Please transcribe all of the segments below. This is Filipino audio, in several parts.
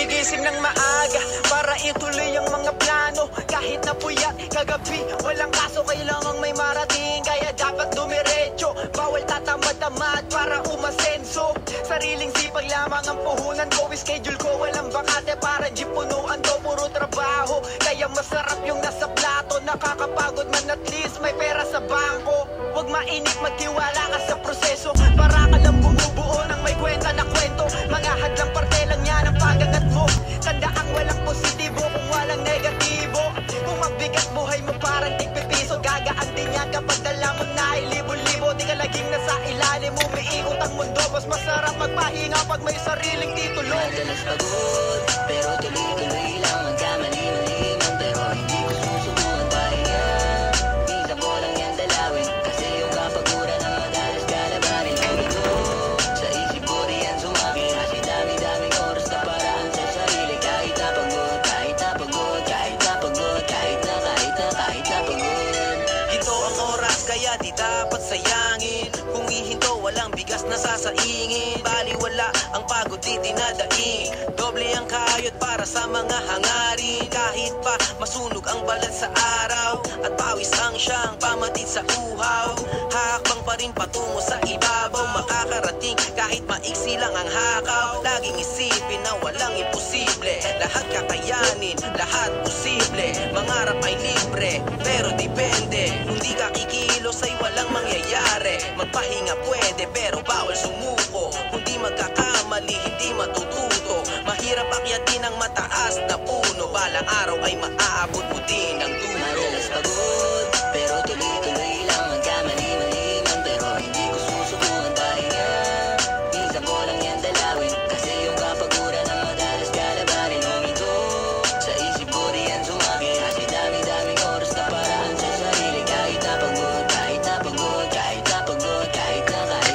Gumigising ng maaga para ituloy ang mga plano. Kahit na puyat kagabi, walang kaso, kailangang may marating. Kaya dapat dumiretso, bawal tatamad-tamad para umasenso. Sariling sipag lamang ang puhunan ko. Schedule ko walang bakante para di punuan to. Puro trabaho, kaya masarap yung nasa plato. Nakakapagod man, at least may pera sa bangko. Huwag mainip, magtiwala ka sa proseso. Para ka lang bumubuo ng may kwenta na kwento. Mga hadlang parte lang yan ang pagagat mo. Tandaan walang positibo kung walang negatibo. Kung mabigat buhay mo parang tigpipiso, gagaan din yan kapag dala mo na libo-libo. Di ka laging nasa ilalim, umiikot ang mundo. Mas masarap magpahinga pag may sariling titulo. Madalas pagod, pero tuloy-tuloy lang. Magkamali-maliman, pero hindi ko susubukan pahinga. Minsan ko lang yan dalawin, kasi yung kapaguran ang madalas kalabanin. Ang ito, sa isip ko riyan sumagi. Kasi dami-daming oras na paraan sa sarili. Kahit na pagod, kahit na pagod, kahit na pagod, kahit na pagod. Ito ang oras, kaya di dapat sayangin. Kung hihinto, walang bigas na sasaingin. Baliwala ang pagod di dinadaing. Doble ang kayod para sa mga hangarin. Kahit pa masunog ang balat sa araw, at pawis ang siyang pamatid sa uhaw. Hakbang pa rin patungo sa ibabaw. Makakarating kahit maiksi lang ang hakaw. Laging isipin na walang imposible. Lahat kakayanin, lahat posible. Mangarap ay libre, pero depende. Kung di ka kikilos ay walang mangyayari. Magpahinga pwede, pero bawal sumuko. Kung di magkakamali, hindi matututo. Mahirap akyatin ang mataas na puno. Balang araw ay maaabot mo din ang dulo. Madalas pagod, pero tuloy-tuloy lang. Magkamali-maliman, pero hindi ko susubukan pahinga. Minsan ko lang yan dalawin, kasi yung kapaguran ang madalas kalabanin. Huminto, sa isip ko riyan sumagi. Kasi dami-daming oras na paraan sa sarili. Kahit na pagod, kahit na pagod, kahit na pagod, kahit na pagod.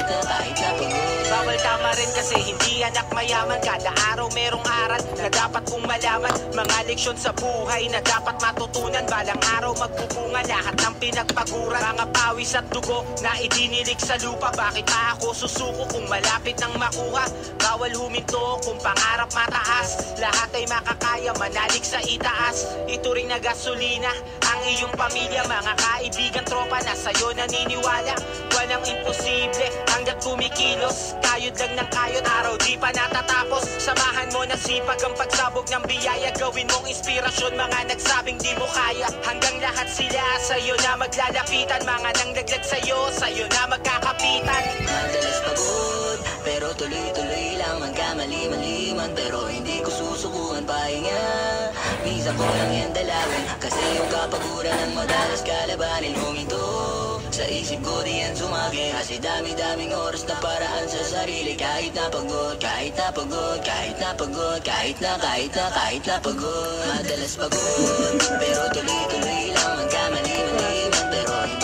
Bawal tama rin kasi hindi anak mayaman. Kada araw merong aral na dapat kong malaman. Mga leksyon sa buhay na dapat matutunan. Balang araw magbubunga lahat ng pinagpaguran. Mga pawis at dugo na idinilig sa lupa. Bakit pa ako susuko kung malapit nang makuha? Bawal huminto kung pangarap mataas. Lahat ay makakaya, manalig sa itaas. Ito ring na gasolina ang iyong pamilya. Mga kaibigan, tropa na sa'yo naniniwala. Walang imposible hanggat kumikilos. Kayod lang ng kayod, araw di pa natatapos. Samahan mo na sipag ang pagsabog ng biyaya. Gawin mong inspirasyon mga nagsabing di mo kaya. Hanggang lahat sila sa'yo na maglalapitan. Mga nanglaglag sa'yo na magkakapitan. Madalas pagod, pero tuloy-tuloy lang. Magkamali-maliman, pero hindi ko susubukan pahinga. Minsan ko lang yan dalawin, kasi yung kapaguran ang madalas kalabanin. Huminto, sa isip ko diyan sumagi. Kasi dami-daming oras na paraan sa sarili. Kahit na pagod, kahit na pagod, kahit na pagod, kahit na pagod. Madalas pagod, pero tuloy-tuloy lang. Magkamali-maliman, pero hindi